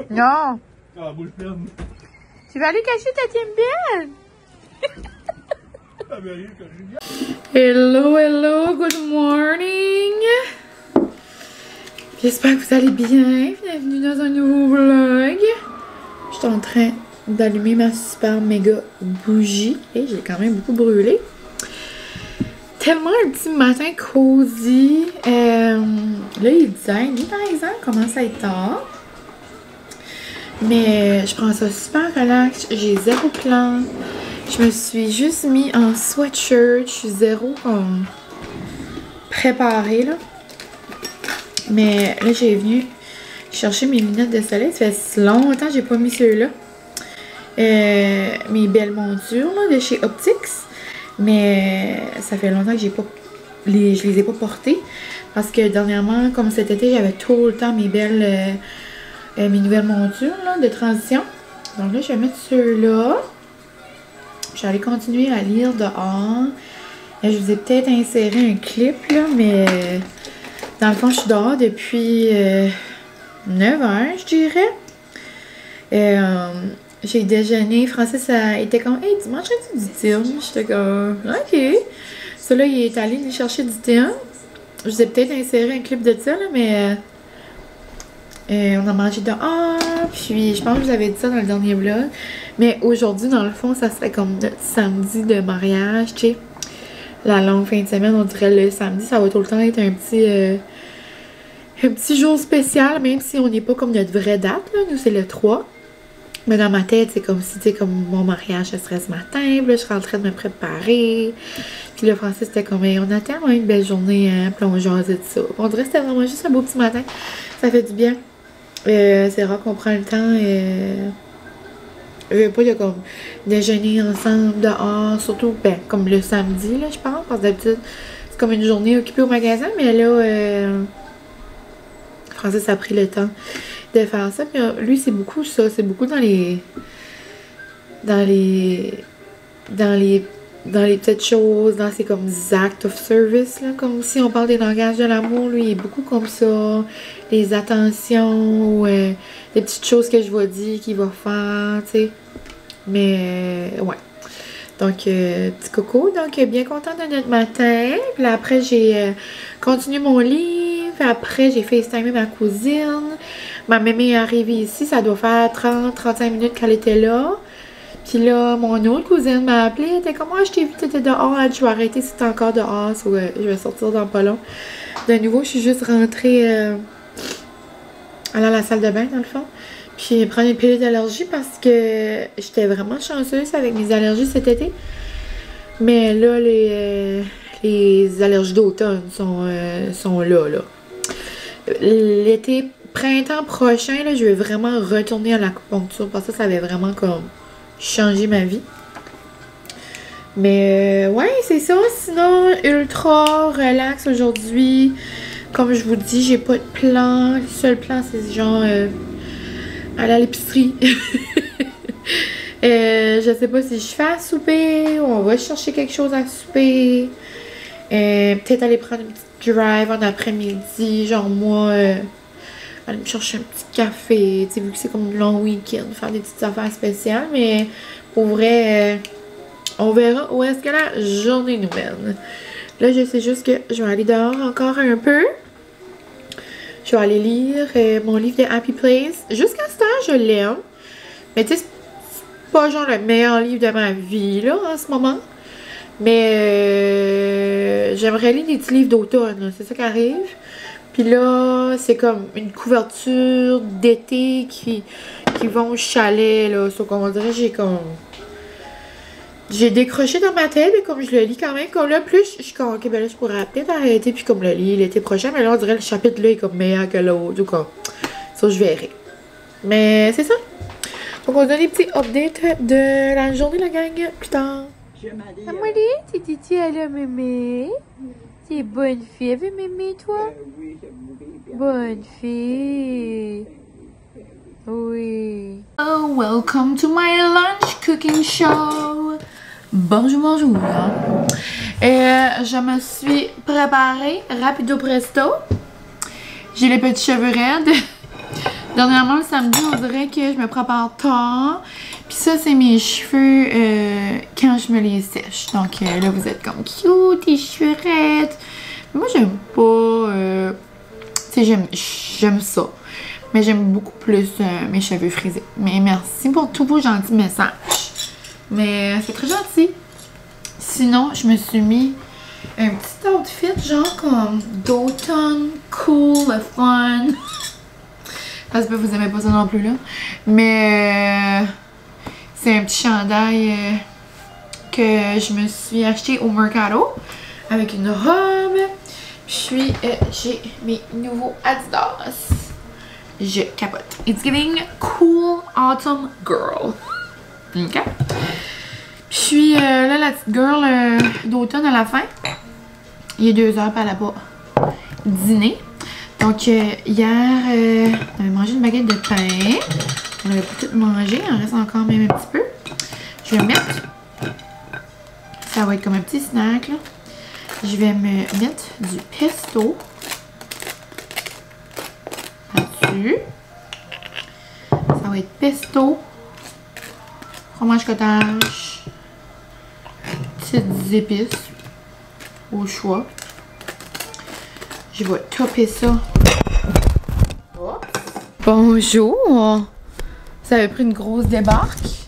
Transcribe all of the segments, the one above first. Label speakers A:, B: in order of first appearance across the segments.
A: Non.
B: Ah, la bouche pleine.
A: Tu vas aller cacher ta tienne belle.
B: Ah, ben, quand je dis.
A: Hello, hello, good morning. J'espère que vous allez bien. Bienvenue dans un nouveau vlog. Je suis en train d'allumer ma super méga bougie. Et j'ai quand même beaucoup brûlé. Tellement un petit matin cosy. Là, il est 10h30 par exemple. Commence à être tard. Mais je prends ça super relax. J'ai zéro plan. Je me suis juste mis en sweatshirt. Je suis zéro comme préparée là. Mais là, j'ai venu chercher mes lunettes de soleil. Ça fait longtemps que j'ai pas mis ceux-là. Mes belles montures là, de chez Optix. Mais ça fait longtemps que je les ai pas portées. Parce que dernièrement, comme cet été, j'avais tout le temps mes belles mes nouvelles montures là, de transition. Donc là, je vais mettre ceux-là. Je vais aller continuer à lire dehors. Je vous ai peut-être inséré un clip là, mais dans le fond, je suis dehors depuis 9h, je dirais. J'ai déjeuné. Francis était comme, hey, tu mangerais-tu du thym? J'étais comme, ok. Celui-là, il est allé lui chercher du thym. Je vous ai peut-être inséré un clip de ça, là, mais on a mangé dehors. Puis, je pense que je vous avais dit ça dans le dernier vlog. Mais aujourd'hui, dans le fond, ça serait comme notre samedi de mariage, tu sais. La longue fin de semaine, on dirait le samedi, ça va tout le temps être un petit jour spécial, même si on n'est pas comme notre vraie date, là. Nous, c'est le 3. Mais dans ma tête, c'est comme si, tu sais, comme mon mariage, ce serait ce matin. Puis là, je suis en train de me préparer. Puis là, Francis, c'était comme, hey, on a tellement une belle journée, hein. Puis on jasait de ça. On dirait que c'était vraiment juste un beau petit matin. Ça fait du bien. C'est rare qu'on prend le temps. Je veux pas, il y a comme déjeuner ensemble dehors. Surtout, ben, comme le samedi, là, je pense. Parce que d'habitude, c'est comme une journée occupée au magasin. Mais là, Francis a pris le temps de faire ça. Puis lui, c'est beaucoup ça. C'est beaucoup dans les petites choses, dans ces comme des acts of service, là, comme si on parle des langages de l'amour, lui, il est beaucoup comme ça, les attentions, ou, des petites choses que je vais dire qu'il va faire, tu sais, mais ouais, donc petit coco, donc bien contente de notre matin. Puis là, après j'ai continué mon livre, puis après j'ai FaceTimé ma cousine, ma mémé est arrivée ici, ça doit faire 30-35 minutes qu'elle était là. Puis là, mon autre cousine m'a appelé, elle était comme, moi, je t'ai vu, t'étais dehors, je vais arrêter si t'es encore dehors, so, je vais sortir dans pas long. De nouveau, je suis juste rentrée aller à la salle de bain, dans le fond. Puis prendre une pilule d'allergie parce que j'étais vraiment chanceuse avec mes allergies cet été. Mais là, les allergies d'automne sont là. L'été, printemps prochain, là, je vais vraiment retourner à l'acupuncture parce que ça avait vraiment comme changer ma vie. Mais ouais, c'est ça. Sinon, ultra relax aujourd'hui. Comme je vous dis, j'ai pas de plan. Le seul plan, c'est genre aller à l'épicerie. Je sais pas si je fais à souper ou on va chercher quelque chose à souper. Peut-être aller prendre une petite drive en après-midi. Genre moi, aller me chercher un petit café, tu sais, vu que c'est comme un long week-end, faire des petites affaires spéciales, mais pour vrai, on verra où est-ce que la journée nous mène. Là, je sais juste que je vais aller dehors encore un peu. Je vais aller lire mon livre de Happy Place. Jusqu'à ce temps, je l'aime. Mais tu sais, c'est pas genre le meilleur livre de ma vie, là, en ce moment. Mais j'aimerais lire des petits livres d'automne, c'est ça qui arrive. Puis là, c'est comme une couverture d'été qui vont au chalet, là. Sauf qu'on dirait j'ai décroché dans ma tête, mais comme je le lis quand même, comme là, plus je suis comme, ok, ben là, je pourrais peut-être arrêter, puis comme le lire l'été prochain, mais là, on dirait le chapitre là est comme meilleur que l'autre, ou quoi. Ça, je verrai. Mais c'est ça. Donc, on donne des petits updates de la journée, la gang, plus tard. Amélie, t'es à la mémé? T'es bonne fille avec mémé, toi?
C: Oui, c'est
A: Bonne fille. Oui. Oh, welcome to my lunch cooking show. Bonjour. Je me suis préparée rapido presto. J'ai les petits cheveux raides. Dernièrement, le samedi, on dirait que je me prépare tard. Puis ça, c'est mes cheveux quand je me les sèche. Donc là, vous êtes comme cute, tes cheveurettes. Moi, j'aime pas... tu sais, j'aime ça. Mais j'aime beaucoup plus mes cheveux frisés. Mais merci pour tous vos gentils messages. Mais c'est très gentil. Sinon, je me suis mis un petit outfit genre comme d'automne, cool, le fun. Parce que vous aimez pas ça non plus là. Mais c'est un petit chandail que je me suis acheté au Mercado avec une robe. Puis j'ai mes nouveaux Adidas. Je capote. It's giving cool autumn girl. Ok. Puis là, la petite girl d'automne à la fin. Il est 2 heures par là-bas. Dîner. Donc hier, on avait mangé une baguette de pain. On avait pas tout mangé. Il en reste encore même un petit peu. Je vais mettre. Ça va être comme un petit snack là. Je vais me mettre du pesto là-dessus. Ça va être pesto, fromage cottage, petites épices au choix. Je vais topper ça. Bonjour! Ça avait pris une grosse débarque.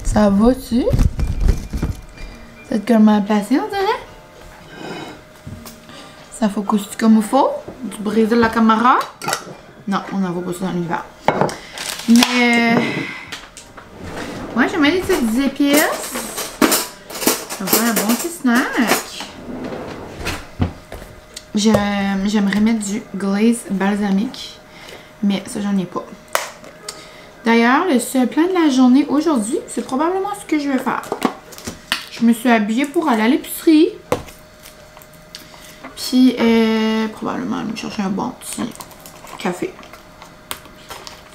A: Ça va-tu? C'est comme mal placé, on dirait. Ça focus comme il faut. Du Brésil la caméra. Non, on n'en voit pas ça dans l'univers. Mais ouais, j'aime bien les petites épices. Ça va faire un bon petit snack. J'aimerais mettre du glaze balsamique. Mais ça, j'en ai pas. D'ailleurs, le seul plan de la journée aujourd'hui, c'est probablement ce que je vais faire. Je me suis habillée pour aller à l'épicerie. Puis, probablement aller me chercher un bon petit café.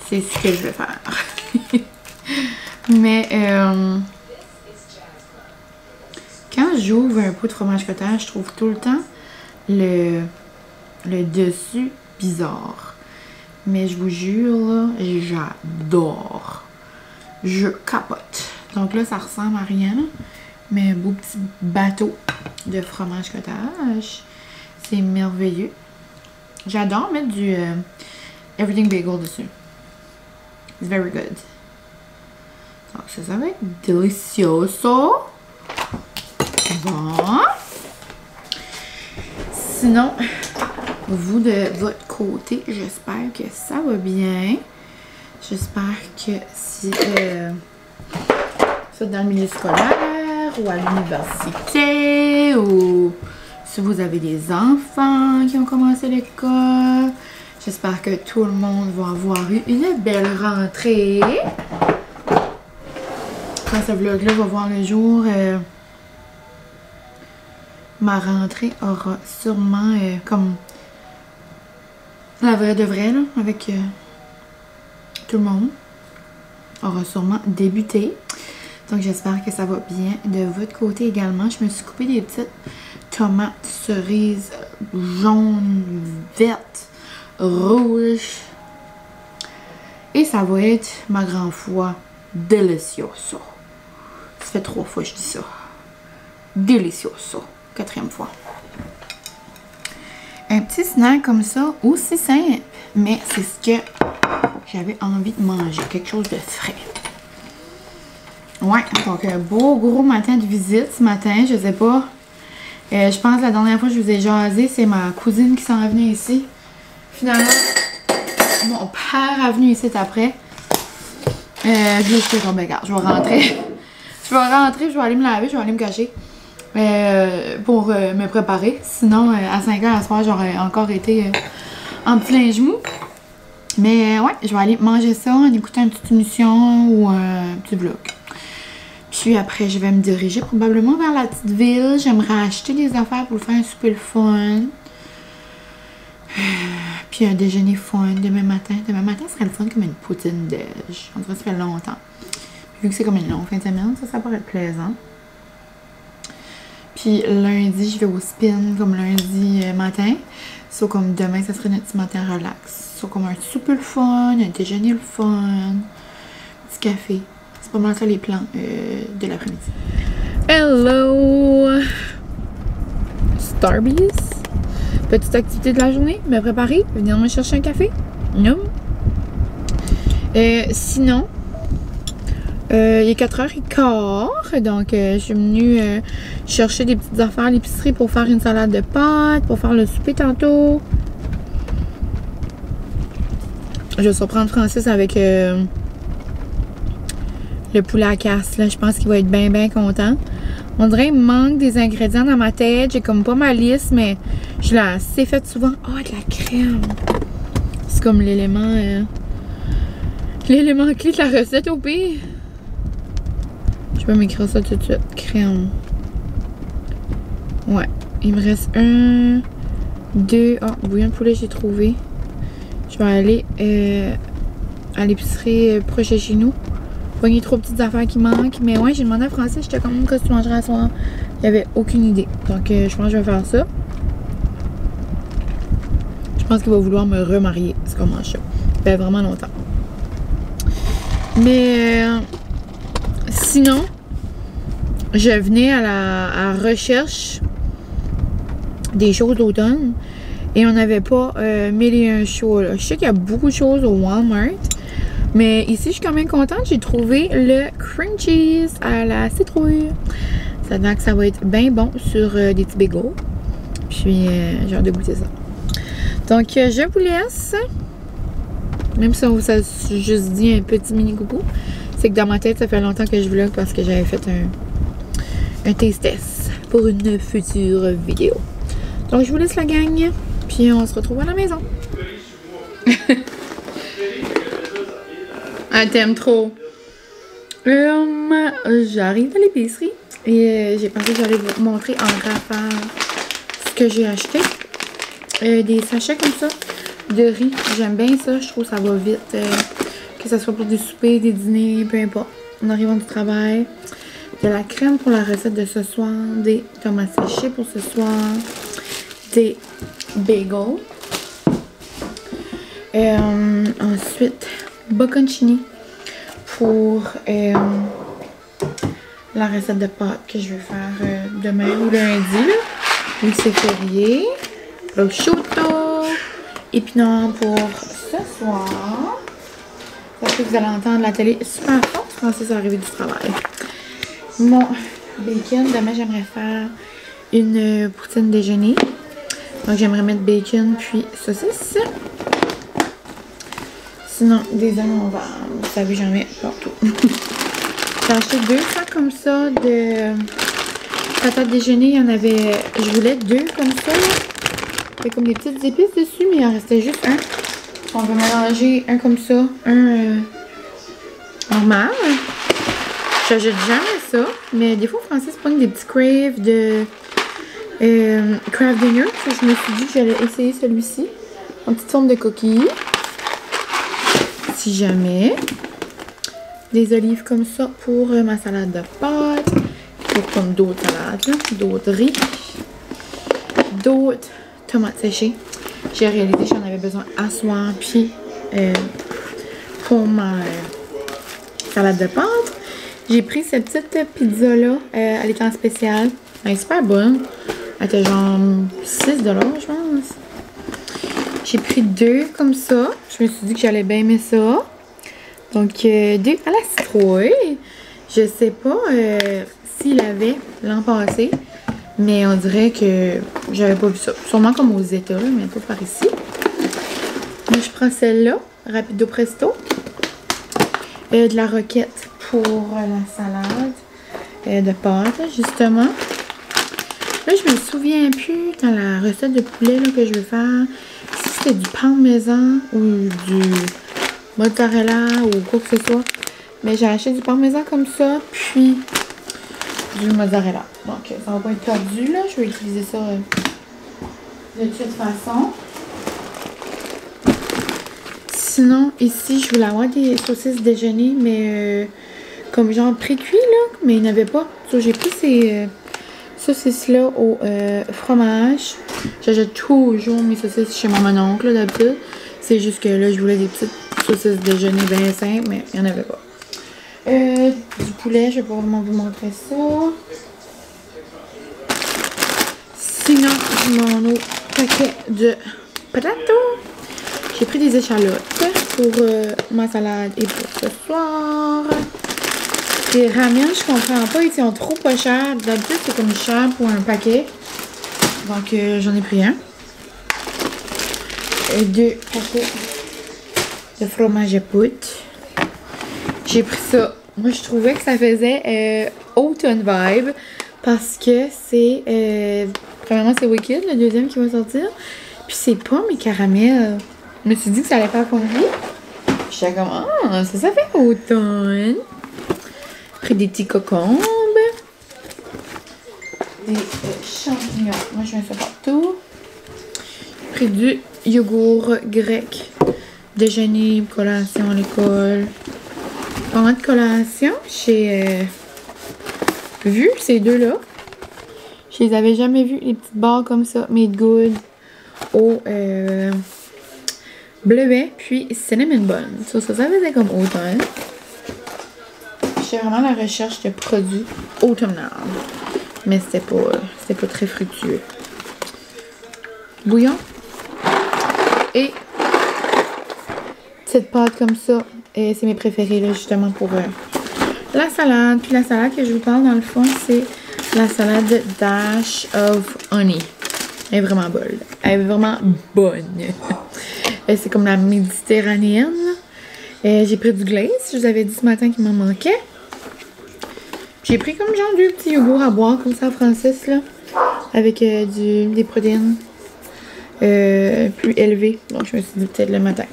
A: C'est ce que je vais faire. Mais, quand j'ouvre un pot de fromage cottage, je trouve tout le temps le dessus bizarre. Mais je vous jure, là, j'adore. Je capote. Donc là, ça ressemble à rien. Mais un beau petit bateau de fromage cottage. C'est merveilleux. J'adore mettre du Everything Bagel dessus. It's very good. Donc ça va être délicieux, ça. Bon. Sinon, vous de votre côté, j'espère que ça va bien. J'espère que si vous êtes dans le milieu scolaire ou à l'université ou si vous avez des enfants qui ont commencé l'école, j'espère que tout le monde va avoir eu une belle rentrée. Quand ce vlog-là va voir le jour, ma rentrée aura sûrement, comme la vraie de vraie, là, avec tout le monde, aura sûrement débuté. Donc j'espère que ça va bien de votre côté également. Je me suis coupé des petites tomates cerises jaunes, vertes, rouges. Et ça va être ma grande foi délicioso. Ça fait 3 fois que je dis ça. Delicioso. 4e fois. Un petit snack comme ça, aussi simple, mais c'est ce que j'avais envie de manger. Quelque chose de frais. Ouais, donc un beau gros matin de visite ce matin, je sais pas. Je pense que la dernière fois que je vous ai jasé, c'est ma cousine qui s'en est venue ici. Finalement, mon père est venu ici après. Là, j'étais comme, regarde, je vais rentrer. Je vais aller me laver, je vais aller me cacher. Pour me préparer. Sinon, à 5 h à soir, j'aurais encore été en petit linge mou. Mais ouais, je vais aller manger ça en écoutant une petite émission ou un petit vlog. Puis après, je vais me diriger probablement vers la petite ville. J'aimerais acheter des affaires pour faire un souper le fun. Puis un déjeuner fun demain matin. Demain matin, ce serait le fun comme une poutine déj. On dirait que ça fait longtemps. Vu que c'est comme une longue fin de semaine, ça pourrait être plaisant. Puis lundi, je vais au spin comme lundi matin. So comme demain, ça serait notre petit matin relax. So comme un souper le fun, un déjeuner le fun, petit café. C'est pas mal ça les plans de l'après-midi. Hello! Starbucks. Petite activité de la journée, me préparer, venir me chercher un café. Non. Sinon, il est 4h15, donc je suis venue chercher des petites affaires à l'épicerie pour faire une salade de pâtes, pour faire le souper tantôt. Je vais surprendre Francis avec le poulet à casse, là. Je pense qu'il va être bien content. On dirait qu'il manque des ingrédients dans ma tête. J'ai comme pas ma liste, mais je l'ai assez faite souvent. Oh, de la crème! C'est comme l'élément clé de la recette au pire. Je peux m'écrire ça tout de suite. Crème. Ouais. Il me reste 1, 2... Ah, bouillon de poulet, j'ai trouvé. Je vais aller à l'épicerie proche de chez nous. Pogner 3 petites affaires qui manquent. Mais ouais, j'ai demandé à Francis, j'étais comme, qu'est-ce que tu mangerais à soir? Il avait aucune idée. Donc, je pense que je vais faire ça. Je pense qu'il va vouloir me remarier. C'est qu'on mange ça. Ça fait vraiment longtemps. Mais sinon, je venais à la recherche des choses d'automne et on n'avait pas 1001 choix. Je sais qu'il y a beaucoup de choses au Walmart, mais ici, je suis quand même contente. J'ai trouvé le cream cheese à la citrouille. Ça donne que ça va être bien bon sur des petits bagels. Puis, j'ai hâte de goûter ça. Donc, je vous laisse. Même si ça juste dit un petit mini coucou, c'est que dans ma tête, ça fait longtemps que je vlog parce que j'avais fait un taste test pour une future vidéo. Donc, je vous laisse la gang, puis on se retrouve à la maison. Ah, t'aimes trop. J'arrive à l'épicerie et j'ai pensé que j'allais vous montrer en rafale ce que j'ai acheté. Des sachets comme ça de riz. J'aime bien ça. Je trouve que ça va vite. Que ce soit pour des soupers, des dîners, peu importe. En arrivant du travail. De la crème pour la recette de ce soir. Des tomates séchées pour ce soir. Des bagels. Ensuite, bocconcini pour la recette de pâtes que je vais faire demain ou lundi. Là. Oui, c'est férié. Prosciutto. Épinards pour ce soir. Ça fait que vous allez entendre la télé super forte. Francis est arrivé du travail. Mon bacon. Demain, j'aimerais faire une poutine déjeuner. Donc, j'aimerais mettre bacon puis saucisse. Sinon, des oignons verts. Vous savez, j'en mets partout. J'ai acheté 2 sacs comme ça de patates déjeuner. Il y en avait... Je voulais 2 comme ça. Il y a comme des petites épices dessus, mais il en restait juste un. On va mélanger un comme ça, un normal. J'achète jamais ça, mais des fois Francis prend des petits craves de Kraft Dinner. Je me suis dit que j'allais essayer celui-ci en petite forme de coquille. Si jamais. Des olives comme ça pour ma salade de pâtes. Pour comme d'autres salades, d'autres riz, d'autres tomates séchées. J'ai réalisé que j'en avais besoin à soir. Puis pour ma salade de pâtes, j'ai pris cette petite pizza-là. Elle était en spécial. Elle est super bonne. Elle était genre 6 $, je pense. J'ai pris 2 comme ça. Je me suis dit que j'allais bien aimer ça. Donc 2 à la citrouille. Je sais pas s'il avait l'an passé. Mais on dirait que j'avais pas vu ça. Sûrement comme aux États, là, mais pas par ici. Mais je prends celle-là, rapido presto. De la roquette pour la salade de pâtes, justement. Là, je me souviens plus dans la recette de poulet là, que je vais faire. Si c'était du parmesan ou du mozzarella ou quoi que ce soit. Mais j'ai acheté du parmesan comme ça, puis du mozzarella. Donc, ça va pas être perdu, là. Je vais utiliser ça de toute façon. Sinon, ici, je voulais avoir des saucisses déjeuner, mais comme genre pré-cuit, là. Mais il n'y en avait pas. So, j'ai pris saucisses-là au fromage. J'achète toujours mes saucisses chez mon oncle d'habitude. C'est juste que là, je voulais des petites saucisses déjeuner bien simples, mais il n'y en avait pas. Du poulet, je vais pas vraiment vous montrer ça. Sinon, je m'en ai paquet de patates. J'ai pris des échalotes pour ma salade et pour ce soir. Les ramen, je comprends pas, ils sont trop pas chers. D'habitude, c'est comme cher pour un paquet. Donc, j'en ai pris un. Et 2 paquets de fromage à poudre. J'ai pris ça. Moi, je trouvais que ça faisait automne vibe. Parce que c'est... premièrement, c'est Wicked, le deuxième qui va sortir. Puis c'est pommes et caramel. Je me suis dit que ça allait faire fondre. J'étais comme, ah, ça fait automne. Pris des petits cocombes. Des champignons. Moi, je mets ça partout. Pris du yogourt grec. Déjeuner, collation à l'école. Pendant de collation, j'ai vu ces deux-là. Je les avais jamais vus, les petites barres comme ça, made good, au bleuet, puis cinnamon bun. Ça faisait comme automne. J'étais vraiment à la recherche de produits automnal. Mais c'était pas très fructueux. Bouillon. Et cette pâte comme ça, c'est mes préférés là, justement pour la salade. Puis la salade que je vous parle dans le fond, c'est la salade Dash of Honey. Elle est vraiment bonne. Elle est vraiment bonne. C'est comme la méditerranéenne. J'ai pris du glace. Je vous avais dit ce matin qu'il m'en manquait. J'ai pris comme genre 2 petits yogourts à boire comme ça, Francis, là. Avec des protéines plus élevées. Donc je me suis dit peut-être le matin.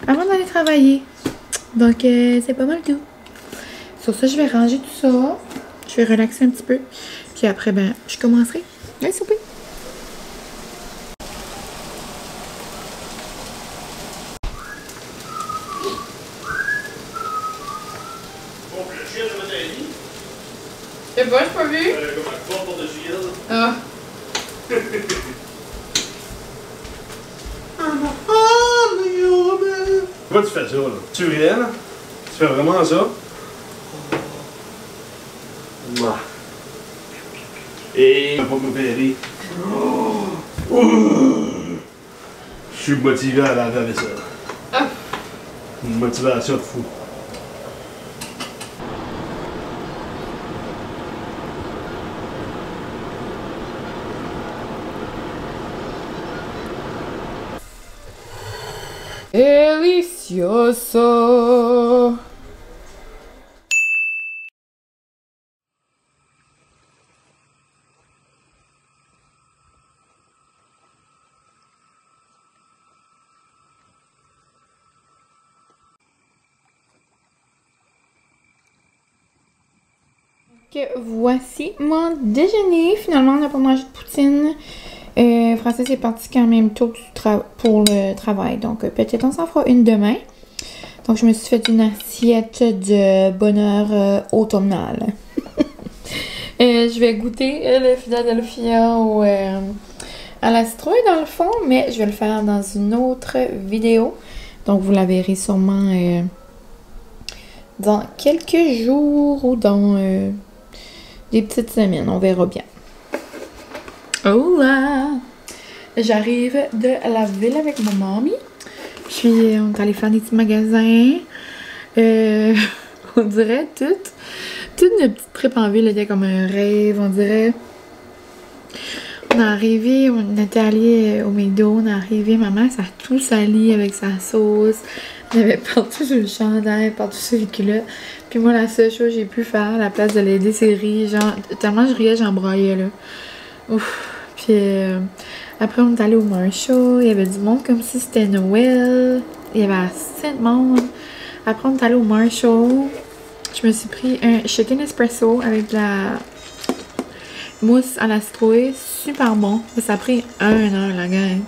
A: Avant d'aller travailler. Donc c'est pas mal tout. Sur ça, je vais ranger tout ça. Je vais relaxer un petit peu. Puis après, ben, je commencerai le souper. C'est bon, j'ai pas vu?
B: Comment tu vas pour de Gilles?
A: Ah.
B: Pourquoi tu fais ça, là? Tu es là? Tu fais vraiment ça? Moi. Et... pas me faire rire. Je suis motivé à laver avec ça.
A: Ah.
B: Une motivation de fou.
A: Delicioso. Voici mon déjeuner. Finalement, on n'a pas mangé de poutine. Francis est parti quand même tôt pour le travail. Donc, peut-être on s'en fera une demain. Donc, je me suis fait une assiette de bonheur automnal. Je vais goûter le Philadelphia à la citrouille dans le fond, mais je vais le faire dans une autre vidéo. Donc, vous la verrez sûrement dans quelques jours ou dans des petites semaines. On verra bien. Oh là! J'arrive de la ville avec ma mamie. Puis on est allé faire des petits magasins. On dirait toute notre petite trip en ville était comme un rêve. On dirait. On est arrivé, on était allé au McDo, on est arrivé, maman, ça a tout sali avec sa sauce. On avait partout sur le chandail, partout sur les culottes. Puis moi, la seule chose que j'ai pu faire à la place de l'aider, c'est rire. Genre, tellement je riais, j'en braillais là. Ouf! Puis après, on est allé au Marshall. Il y avait du monde comme si c'était Noël. Il y avait assez de monde. Après, on est allé au Marshall. Je me suis pris un shaken espresso avec de la mousse à la citrouille. Super bon. Ça a pris 1 heure, la gang.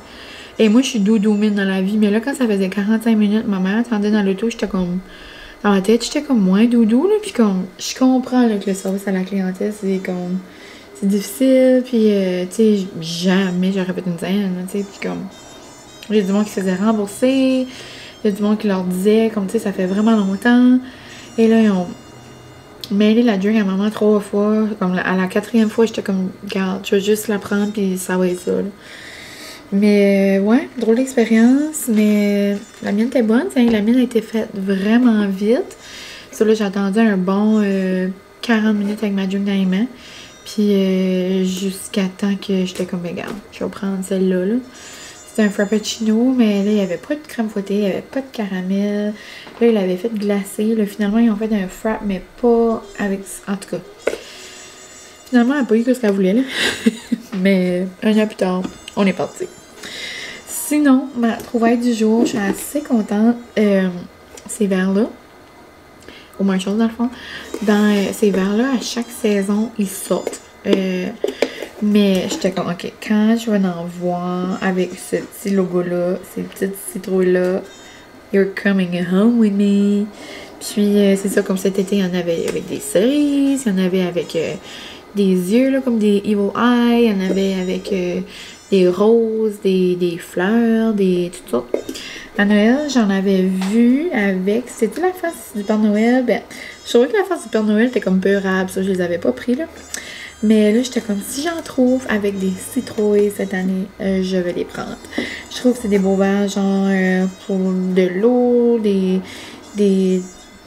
A: Et moi, je suis doudou mine dans la vie. Mais là, quand ça faisait 45 minutes, ma mère attendait dans l'auto. J'étais comme... Dans ma tête, j'étais comme moins doudou. Là, puis comme... Je comprends là, que le service à la clientèle, c'est comme... c'est difficile, puis tu sais, jamais j'aurais fait une scène, tu sais, puis comme, il y a du monde qui se faisait rembourser, il y a du monde qui leur disait, comme tu sais, ça fait vraiment longtemps, et là, ils ont mêlé la drink à maman 3 fois, comme à la 4e fois, j'étais comme, regarde, je vais juste la prendre, puis ça va être ça, là. Mais ouais, drôle d'expérience, mais la mienne était bonne, la mienne a été faite vraiment vite. Ça là, j'ai attendu un bon 40 minutes avec ma drink dans les mains. Puis jusqu'à temps que j'étais comme, regarde, je vais prendre celle-là. Là. C'était un frappuccino, mais là, il n'y avait pas de crème fouettée, il n'y avait pas de caramel. Là, il l'avait fait glacé. Là, finalement, ils ont fait un frap, mais pas avec... En tout cas, finalement, elle n'a pas eu ce qu'elle voulait, là. Mais un an plus tard, on est parti. Sinon, ma trouvaille du jour, je suis assez contente. Ces verres-là, au moins chose dans le fond, dans ces verres-là, à chaque saison, ils sortent. Mais j'étais comme, ok, quand je vais en voir avec ce petit logo-là, ces petites citrouilles-là, you're coming home with me. Puis c'est ça, comme cet été, il y en avait avec des cerises, il y en avait avec des yeux, là, comme des evil eye, il y en avait avec des roses, des fleurs, toutes sortes. À Noël, j'en avais vu avec... C'était la face du Père Noël. Ben, je trouvais que la face du Père Noël était comme beurrable. Ça, je les avais pas pris, là. Mais là, j'étais comme, si j'en trouve avec des citrouilles cette année, je vais les prendre. Je trouve que c'est des beaux verres, genre, pour de l'eau, de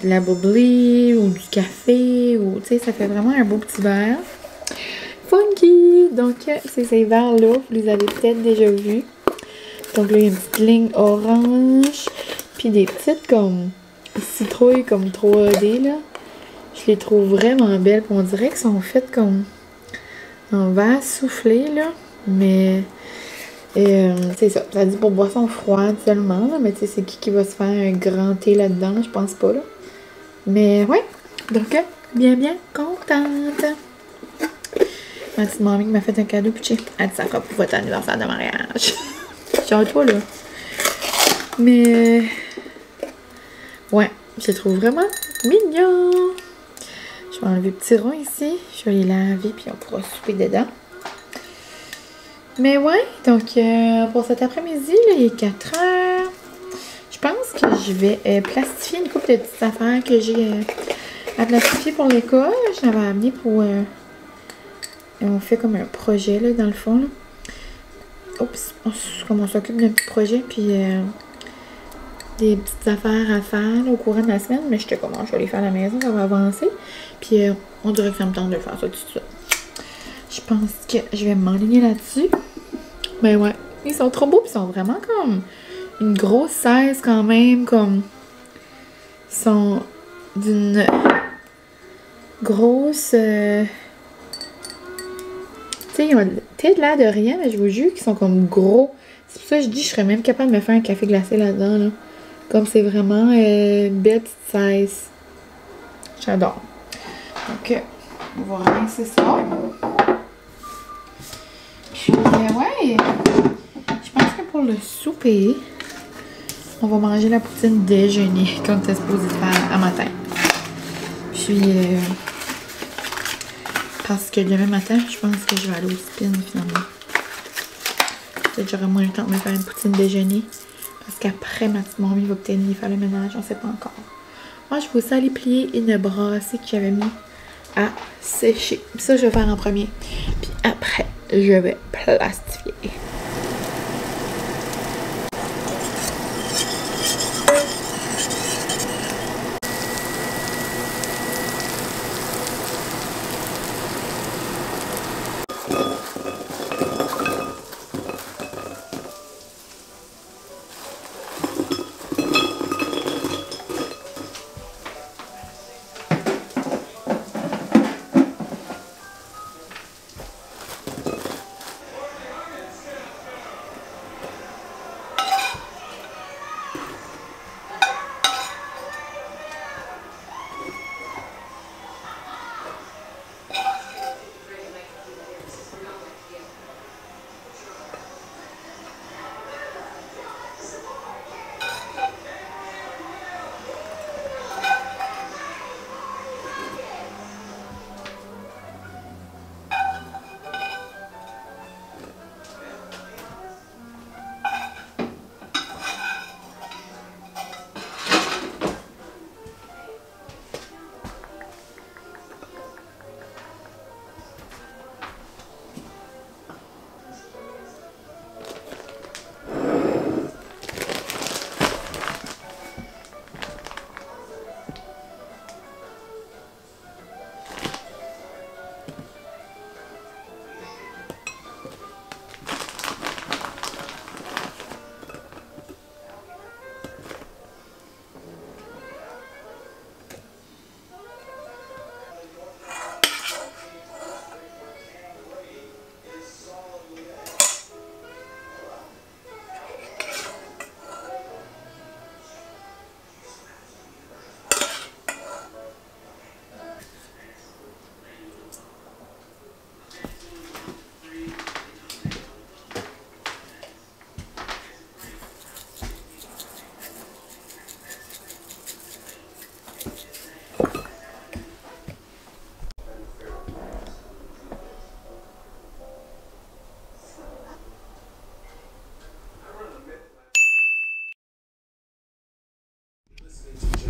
A: la bubbly, ou du café, ou, tu sais, ça fait vraiment un beau petit verre. Funky! Donc, c'est ces verres-là. Vous les avez peut-être déjà vus. Donc là, il y a une petite ligne orange. Puis des petites comme citrouilles comme 3D là. Je les trouve vraiment belles. Puis on dirait qu'elles sont faites comme en verre soufflé là. Mais c'est ça. Ça dit pour boisson froide seulement. Là. Mais tu sais, c'est qui va se faire un grand thé là-dedans? Je pense pas là. Mais ouais. Donc bien contente. Ma petite mamie qui m'a fait un cadeau. Puis elle dit ça fera pour votre anniversaire de mariage. Genre toi là. Mais ouais, je les trouve vraiment mignons. Je vais enlever le petit rond ici. Je vais les laver puis on pourra souper dedans. Mais ouais, donc pour cet après-midi, là, il est 4 heures. Je pense que je vais plastifier une couple de petites affaires que j'ai à plastifier pour l'école. Je l'avais amené pour... on fait comme un projet là dans le fond là. Oups, comme on s'occupe d'un petit projet, puis des petites affaires à faire là, au courant de la semaine, mais j'étais comment je vais les faire à la maison, ça va avancer. Puis on dirait que ça me tente de faire ça tout de suite. Je pense que je vais m'enligner là-dessus. Mais ouais, ils sont trop beaux, puis ils sont vraiment comme une grosse 16 quand même, comme ils sont d'une grosse... ils ont peut-être l'air de rien, mais je vous jure qu'ils sont comme gros. C'est pour ça que je dis que je serais même capable de me faire un café glacé là-dedans. Là. Comme c'est vraiment belle petite 16. J'adore. Donc, on va rincer ça. Puis, ouais. Je pense que pour le souper, on va manger la poutine déjeuner comme c'était supposé faire à matin. Puis, parce que demain matin, je pense que je vais aller au spin finalement. Peut-être que j'aurai moins le temps de me faire une poutine déjeuner. Parce qu'après, ma petite mamie va peut-être venir faire le ménage, on ne sait pas encore. Moi, je vais aussi aller plier une brassée que j'avais mis à sécher. Ça, je vais faire en premier. Puis après, je vais plastifier.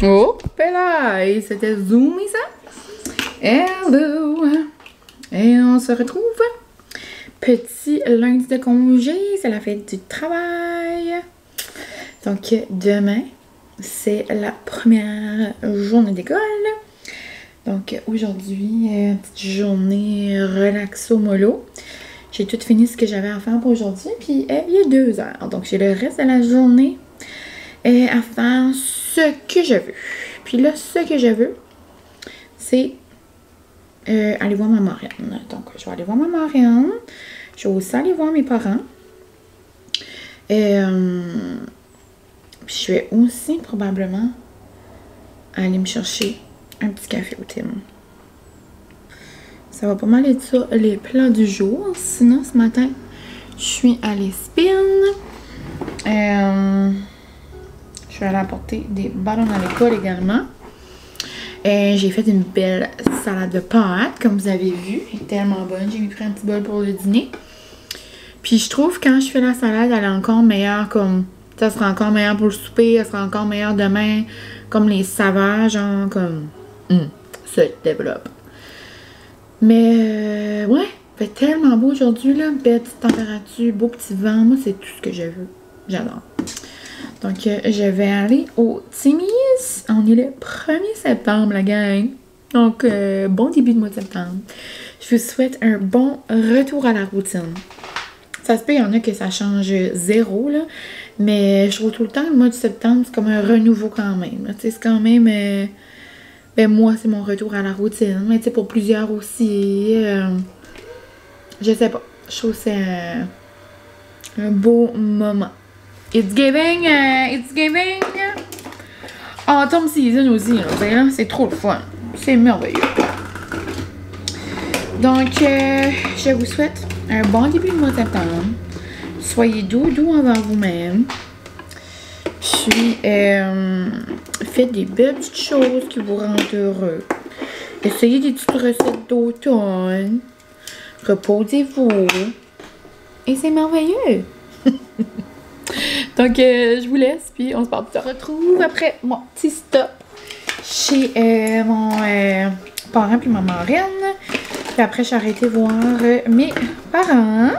A: Oh, là, et c'était zoomé ça. Hello! Et on se retrouve. Petit lundi de congé, c'est la fête du travail. Donc demain, c'est la première journée d'école. Donc aujourd'hui, petite journée relaxo mollo. J'ai tout fini ce que j'avais à faire pour aujourd'hui. Puis il est 2 heures. Donc j'ai le reste de la journée à faire ce que je veux. Puis là, ce que je veux, c'est aller voir ma marraine. Donc je vais aller voir ma marraine. Je vais aussi aller voir mes parents. Puis je vais aussi probablement aller me chercher un petit café au Tim. Ça va pas mal être ça, les plans du jour. Sinon, ce matin, je suis allée spin. Je vais aller apporter des ballons à l'école également. J'ai fait une belle salade de pâtes, comme vous avez vu. Elle est tellement bonne. J'ai pris un petit bol pour le dîner. Puis je trouve que quand je fais la salade, elle est encore meilleure comme... Ça sera encore meilleur pour le souper, elle sera encore meilleure demain. Comme les saveurs, genre comme... se développe. Mais ouais, il fait tellement beau aujourd'hui, là. Belle petite température, beau petit vent. Moi, c'est tout ce que je veux. J'adore. Donc, je vais aller au Timmy's. On est le 1er septembre, la gang. Donc, bon début de mois de septembre. Je vous souhaite un bon retour à la routine. Ça se peut, il y en a que ça change zéro, là. Mais je trouve tout le temps, le mois de septembre, c'est comme un renouveau quand même. Tu sais, c'est quand même... ben moi, c'est mon retour à la routine. Mais tu sais, pour plusieurs aussi. Je sais pas. Je trouve que c'est un beau moment. It's giving autumn season aussi. Là, c'est trop le fun. C'est merveilleux. Donc, je vous souhaite un bon début de mois de septembre. Soyez doux envers vous-même. Puis, faites des belles petites choses qui vous rendent heureux. Essayez des petites recettes d'automne. Reposez-vous. Et c'est merveilleux. Donc, je vous laisse, puis on se retrouve après mon petit stop chez mon parent puis ma marraine. Puis après, je suis arrêtée voir mes parents.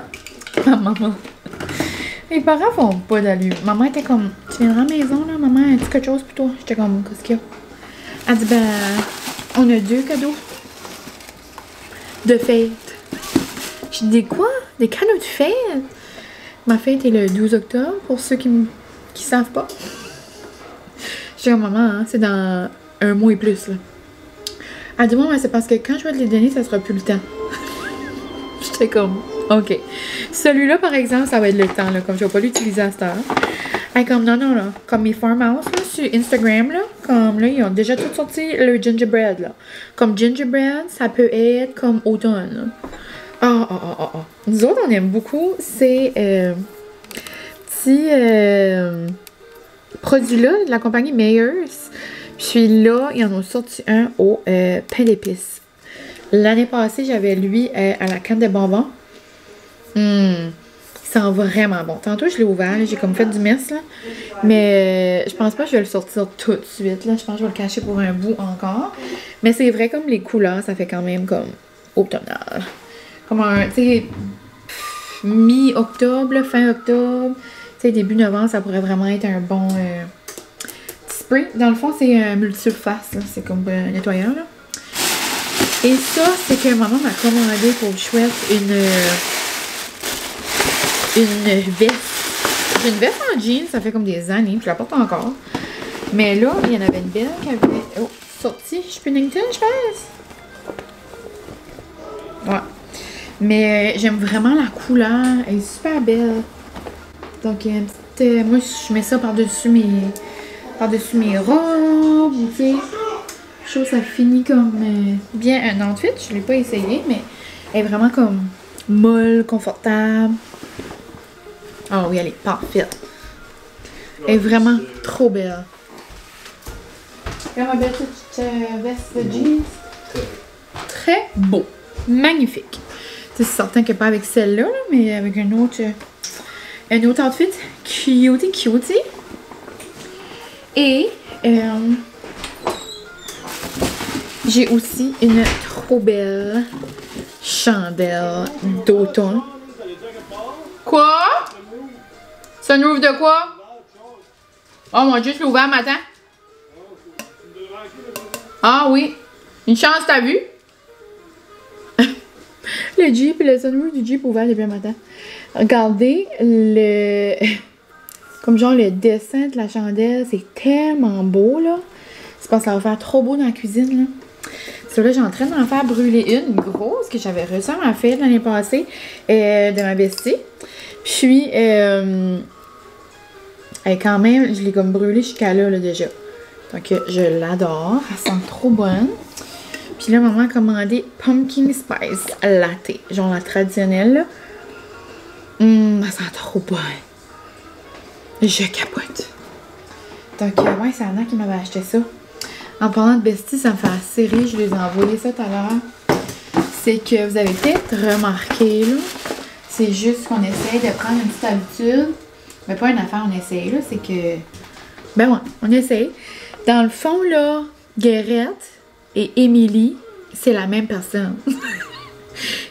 A: Ma maman. Mes parents font pas d'allure. Maman était comme, tu viendras à la maison, là, maman, as-tu quelque chose pour toi? J'étais comme, qu'est-ce qu'il y a? Elle dit, ben, on a 2 cadeaux de fête. Je dis, quoi? Des cadeaux de fête? Ma fête est le 12 octobre, pour ceux qui savent pas. Je dis, maman, hein, c'est dans 1 mois et plus, là. Elle dit, moi, c'est parce que quand je vais te les donner, ça sera plus le temps. J'étais comme, ok. Celui-là, par exemple, ça va être le temps, là, comme je vais pas l'utiliser à cette heure. Et comme, non, là. Comme mes farmhouse, là, sur Instagram, là, comme, là, ils ont déjà tout sorti le gingerbread, là. Comme gingerbread, ça peut être comme automne, là. Nous autres, on aime beaucoup ces petits produits-là de la compagnie Mayors. Puis là, ils en ont sorti un au pain d'épices. L'année passée, j'avais lui à la canne de bonbons. Il sent vraiment bon. Tantôt, je l'ai ouvert, j'ai comme fait du mess, là. Mais je pense pas que je vais le sortir tout de suite, là. Je pense que je vais le cacher pour un bout encore. Mais c'est vrai, comme les couleurs, ça fait quand même comme automnal. Comme un, tu sais, mi-octobre, fin octobre, tu sais, début novembre, ça pourrait vraiment être un bon petit spray. Dans le fond, c'est un multisurface, c'est comme un nettoyeur, là. Et ça, c'est que maman m'a commandé pour chouette une veste. J'ai une veste en jean, ça fait comme des années, puis je la porte encore. Mais là, il y en avait une belle qui avait sorti chez Punnington, je pense. Ouais. Mais j'aime vraiment la couleur. Elle est super belle. Donc, une petite, moi, je mets ça par-dessus mes robes. Tu sais. Je trouve que ça finit comme bien un outfit. Je ne l'ai pas essayé, mais elle est vraiment comme molle, confortable. Ah oui, elle est parfaite. Elle est vraiment trop belle. Regarde ma belle petite veste de jeans. Très beau. Magnifique. C'est certain que pas avec celle-là, mais avec un autre outfit. Cutie. Et J'ai aussi une trop belle chandelle d'automne. Quoi? Sunroof de quoi? Oh mon Dieu, je l'ai ouvert matin. Ah oui. Une chance, t'as vu? Le Jeep, le sunroof du Jeep ouvert depuis le matin. Regardez le... Comme genre le dessin de la chandelle, c'est tellement beau là. C'est parce que ça va faire trop beau dans la cuisine là. Là, j'ai en train d'en faire brûler une grosse que j'avais reçue à ma fête l'année passée de ma bestie. Puis, elle, quand même, je l'ai comme brûlée jusqu'à là, déjà. Donc, je l'adore. Elle sent trop bonne. Puis là, maman a commandé Pumpkin Spice Latte. Genre la traditionnelle, là. Elle sent trop bonne. Je capote. Donc, ouais, c'est Anna qui m'avait acheté ça. En parlant de bestie, ça me fait assez rire. Je les ai envoyé ça tout à l'heure. C'est que vous avez peut-être remarqué, là. C'est juste qu'on essaye de prendre une petite habitude. Mais pas une affaire, on essaye, là. C'est que... Ben ouais, on essaye. Dans le fond, là, Guérette et Émilie, c'est la même personne.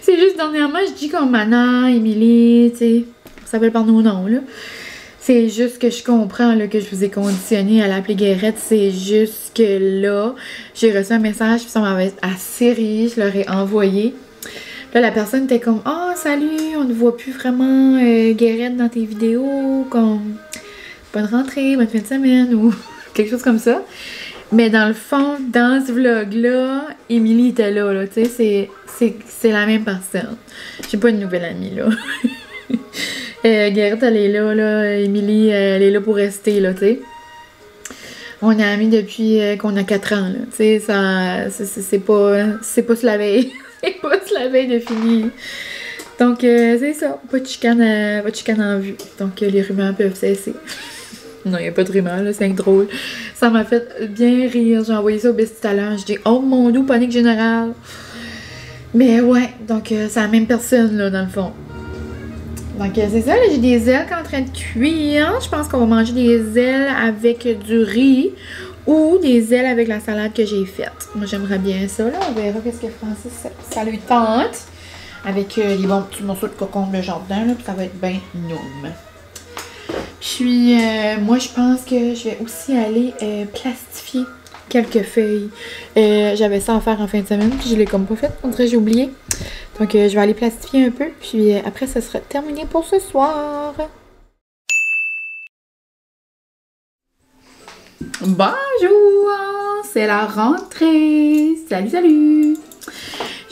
A: C'est juste, dernièrement, je dis comme Anna, Émilie, tu sais. On s'appelle par nos noms, là. C'est juste que je comprends là, que je vous ai conditionné à l'appeler Guérette. C'est juste que là, j'ai reçu un message puis ça m'avait assez ri. Je leur ai envoyé. Là, la personne était comme « Ah, oh, salut, on ne voit plus vraiment Guérette dans tes vidéos. Comme bonne rentrée, bonne fin de semaine ou quelque chose comme ça. » Mais dans le fond, dans ce vlog-là, Émilie était là tu sais. C'est la même personne. J'ai pas une nouvelle amie, là. Guérette, elle est là, Émilie, elle est là pour rester, là, tu sais. On est amis depuis qu'on a 4 ans, là, tu sais, c'est pas sur la veille, c'est pas sur la veille de fini. Donc, c'est ça, pas de chicane en vue, donc les rumeurs peuvent cesser. Non, il n'y a pas de rumeurs, là, c'est drôle. Ça m'a fait bien rire, j'ai envoyé ça au bestie tout à l'heure, je dis « Oh mon Dieu, panique générale! » Mais ouais, donc c'est la même personne, là, dans le fond. Donc, c'est ça, j'ai des ailes qui sont en train de cuire. Je pense qu'on va manger des ailes avec du riz ou des ailes avec la salade que j'ai faite. Moi, j'aimerais bien ça, là. On verra qu'est-ce que Francis, ça lui tente. Avec les bons petits morceaux de concombre de jardin, là, puis ça va être bien noum. Puis, moi, je pense que je vais aussi aller plastifier quelques feuilles. J'avais ça à faire en fin de semaine, puis je l'ai comme pas fait. On dirait que j'ai oublié. Donc, je vais aller plastifier un peu, puis après, ça sera terminé pour ce soir. Bonjour! C'est la rentrée! Salut, salut!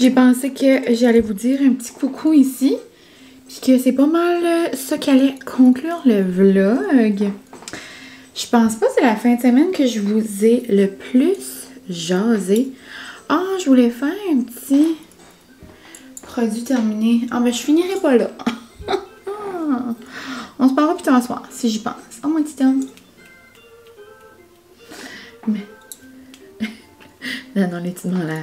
A: J'ai pensé que j'allais vous dire un petit coucou ici, puis que c'est pas mal ça qui allait conclure le vlog. Je pense pas que c'est la fin de semaine que je vous ai le plus jasé. Ah, je voulais faire un petit... produit terminé. Ah, ben je finirai pas là. On se parlera plus tard ce soir, si j'y pense. Oh, mon petit homme. Mais... non, les petits là.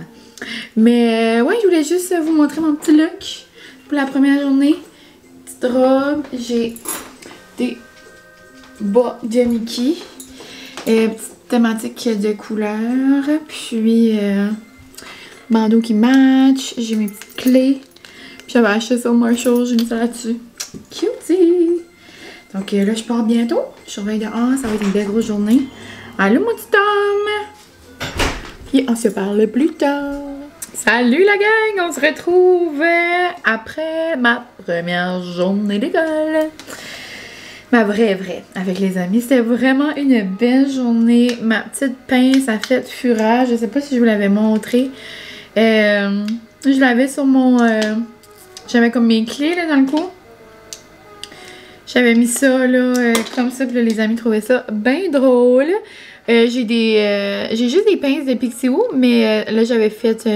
A: Mais, ouais, je voulais juste vous montrer mon petit look pour la première journée. Petite robe. J'ai des bas de Mickey. Petite thématique de couleurs. Puis, bandeau qui match. J'ai mes petites clés. J'avais acheté ça au Marshall. J'ai mis ça là-dessus. Cutie! Donc là, je pars bientôt. Je surveille dehors. Ça va être une belle grosse journée. Allô, mon petit homme! Puis on se parle plus tard. Salut la gang! On se retrouve après ma première journée d'école. Ma vraie, avec les amis. C'était vraiment une belle journée. Ma petite pince a fait fureur. Je sais pas si je vous l'avais montré. Je l'avais sur mon... j'avais comme mes clés là dans le cou. J'avais mis ça là comme ça. Puis là, les amis trouvaient ça bien drôle. J'ai juste des pinces de Pixiwoo. Mais là, j'avais fait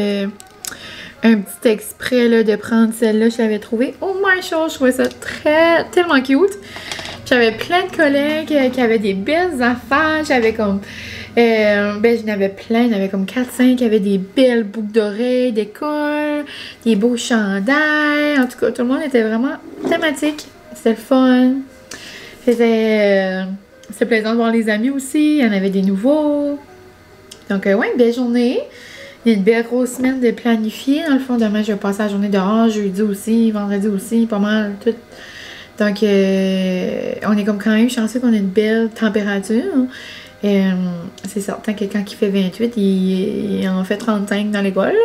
A: un petit exprès là, de prendre celle-là. Je l'avais trouvée au Marshall. Je trouvais ça tellement cute. J'avais plein de collègues qui avaient des belles affaires. J'avais comme... ben, j'en avais plein. Il y en avait comme 4-5 qui avaient des belles boucles d'oreilles, des cols, des beaux chandails. En tout cas, tout le monde était vraiment thématique. C'était le fun. C'était plaisant de voir les amis aussi. Il y en avait des nouveaux. Donc, ouais, une belle journée. Il y a une belle grosse semaine de planifier. Dans le fond, demain, je vais passer la journée dehors, jeudi aussi, vendredi aussi, pas mal, tout. Donc, on est comme quand même chanceux qu'on ait une belle température. C'est certain que quand il fait 28, il en fait 35 dans l'école.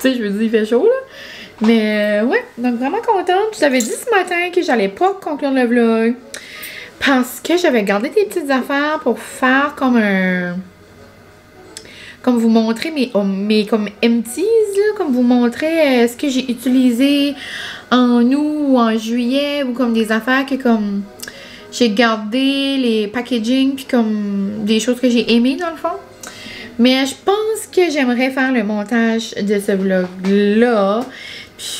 A: Tu sais, je veux dire, il fait chaud, là. Mais ouais, donc vraiment contente. Je t'avais dit ce matin que j'allais pas conclure le vlog parce que j'avais gardé des petites affaires pour faire comme un... Comme vous montrer mes comme empties, là, comme vous montrer ce que j'ai utilisé en août ou en juillet, ou comme des affaires que comme j'ai gardé les packaging puis comme des choses que j'ai aimées dans le fond. Mais je pense que j'aimerais faire le montage de ce vlog-là.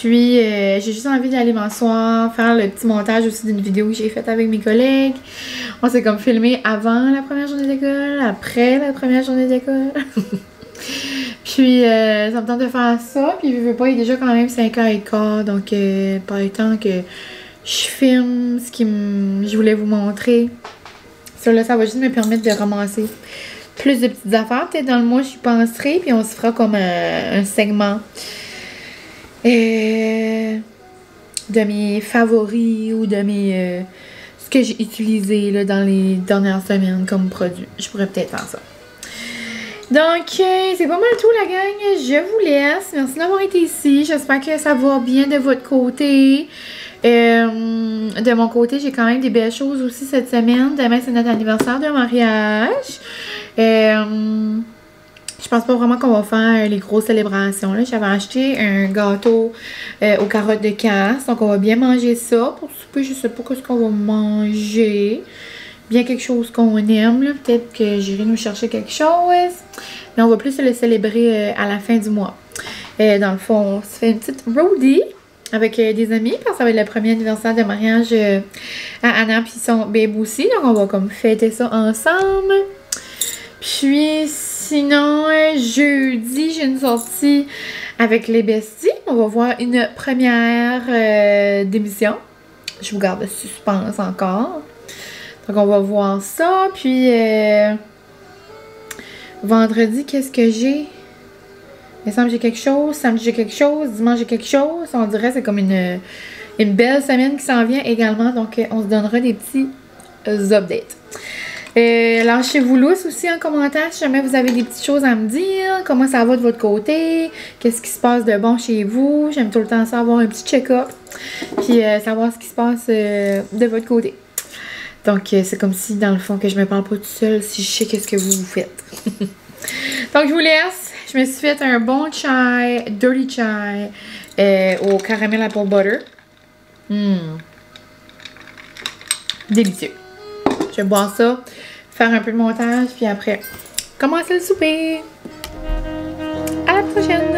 A: Puis, j'ai juste envie d'aller m'asseoir, faire le petit montage aussi d'une vidéo que j'ai faite avec mes collègues. On s'est comme filmé avant la première journée d'école, après la première journée d'école. Puis, ça me tente de faire ça. Puis, je veux pas, il est déjà quand même 5h15. Donc, pas le temps que je filme ce que je voulais vous montrer. Ça, là, ça va juste me permettre de ramasser plus de petites affaires. Peut-être dans le mois, j'y penserai. Puis, on se fera comme un segment. De mes favoris ou de mes ce que j'ai utilisé là, dans les dernières semaines comme produit. Je pourrais peut-être faire ça. Donc, c'est pas mal tout la gang. Je vous laisse. Merci d'avoir été ici. J'espère que ça va bien de votre côté. De mon côté, j'ai quand même des belles choses aussi cette semaine. Demain, c'est notre anniversaire de mariage. Je pense pas vraiment qu'on va faire les grosses célébrations. J'avais acheté un gâteau aux carottes de casse. Donc, on va bien manger ça. Pour souper, je sais pas ce qu'on va manger. Bien quelque chose qu'on aime. Peut-être que j'irai nous chercher quelque chose. Mais on va plus le célébrer à la fin du mois. Dans le fond, on se fait une petite roadie avec des amis. Parce que ça va être le premier anniversaire de mariage à Anna puis son babe aussi. Donc, on va comme fêter ça ensemble. Puis, sinon, jeudi, j'ai une sortie avec les besties. On va voir une première d'émission. Je vous garde le suspense encore. Donc, on va voir ça. Puis, vendredi, qu'est-ce que j'ai? Il me semble que j'ai quelque chose. Samedi, j'ai quelque chose. Dimanche, j'ai quelque chose. On dirait que c'est comme une belle semaine qui s'en vient également. Donc, on se donnera des petits updates. Lâchez-vous lousse aussi en commentaire si jamais vous avez des petites choses à me dire. Comment ça va de votre côté? Qu'est-ce qui se passe de bon chez vous? J'aime tout le temps ça, avoir un petit check-up. Puis savoir ce qui se passe de votre côté. Donc c'est comme si dans le fond que je me parle pas toute seule si je sais qu'est-ce que vous faites. Donc je vous laisse. Je me suis fait un bon chai, dirty chai au caramel apple butter. Délicieux. Je vais boire ça, faire un peu de montage, puis après, commencer le souper. À la prochaine!